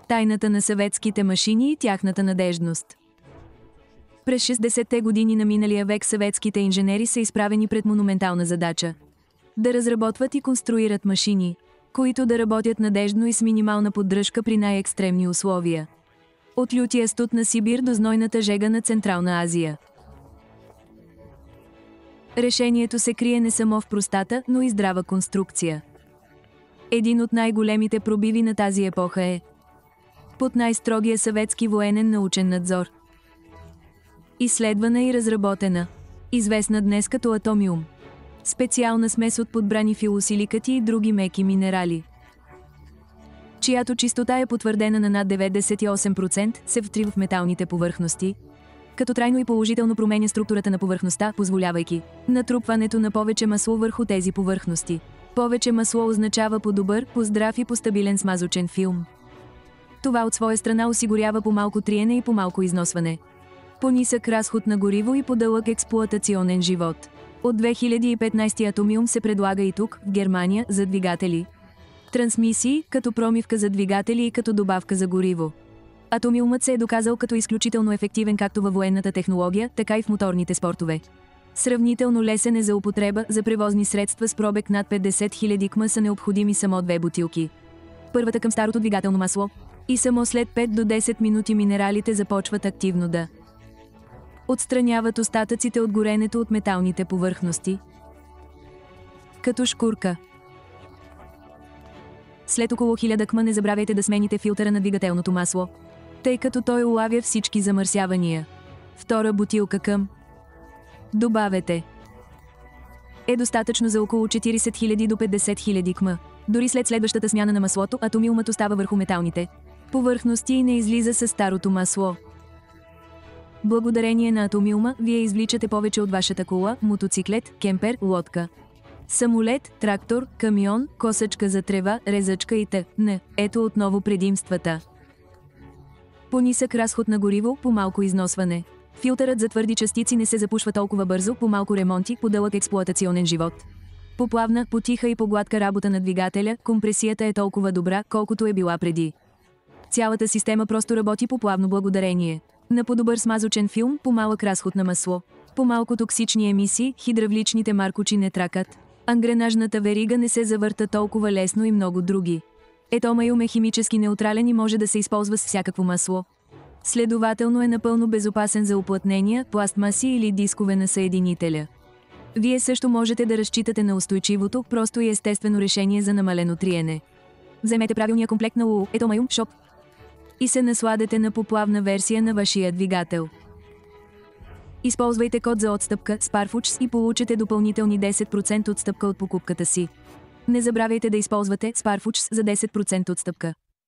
Тайната на съветските машини и тяхната надеждност. През 60-те години на миналия век съветските инженери са изправени пред монументална задача – да разработват и конструират машини, които да работят надеждно и с минимална поддръжка при най-екстремни условия. От лютия студ на Сибир до знойната жега на Централна Азия. Решението се крие не само в простата, но и здрава конструкция. Един от най-големите пробиви на тази епоха е под най-строгия съветски военен научен надзор. Изследвана и разработена, известна днес като атомиум. Специална смес от подбрани филосиликати и други меки минерали, чиято чистота е потвърдена на над 98%, се втрива в металните повърхности, като трайно и положително променя структурата на повърхността, позволявайки натрупването на повече масло върху тези повърхности. Повече масло означава по-добър, по-здрав и по-стабилен смазочен филм. Това от своя страна осигурява по-малко триене и по-малко износване, по-нисък разход на гориво и по-дълъг експлоатационен живот. От 2015 атомиум се предлага и тук, в Германия, за двигатели, трансмисии, като промивка за двигатели и като добавка за гориво. Атомиумът се е доказал като изключително ефективен както във военната технология, така и в моторните спортове. Сравнително лесен е за употреба, за превозни средства с пробег над 50 000 км са необходими само 2 бутилки. Първата към старото двигателно масло. И само след 5 до 10 минути минералите започват активно да отстраняват остатъците от горенето от металните повърхности, като шкурка. След около 1000 км не забравяйте да смените филтъра на двигателното масло, тъй като той улавя всички замърсявания. Втора бутилка към добавете е достатъчно за около 40 000 до 50 000 км. Дори след следващата смяна на маслото, атомиумът остава върху металните повърхности и не излиза със старото масло. Благодарение на атомиума, вие извличате повече от вашата кола, мотоциклет, кемпер, лодка, самолет, трактор, камион, косачка за трева, резачка и т.н. Ето отново предимствата. По-нисък разход на гориво, по-малко износване. Филтърът за твърди частици не се запушва толкова бързо, по-малко ремонти, по-дълъг експлоатационен живот. По-плавна, по-тиха и по-гладка работа на двигателя, компресията е толкова добра, колкото е била преди. Цялата система просто работи по-плавно благодарение на по-добър смазочен филм, по-малък разход на масло, по-малко токсични емисии, хидравличните маркучи не тракат, ангренажната верига не се завърта толкова лесно и много други. Атомиум е химически неутрален и може да се използва с всякакво масло. Следователно е напълно безопасен за уплътнения, пластмаси или дискове на съединителя. Вие също можете да разчитате на устойчивото, просто и естествено решение за намалено триене. Вземете правилния комплект на УУ Атомиум Shop и се насладете на поплавна версия на вашия двигател. Използвайте код за отстъпка SPARFUCHS и получите допълнителни 10% отстъпка от покупката си. Не забравяйте да използвате SPARFUCHS за 10% отстъпка.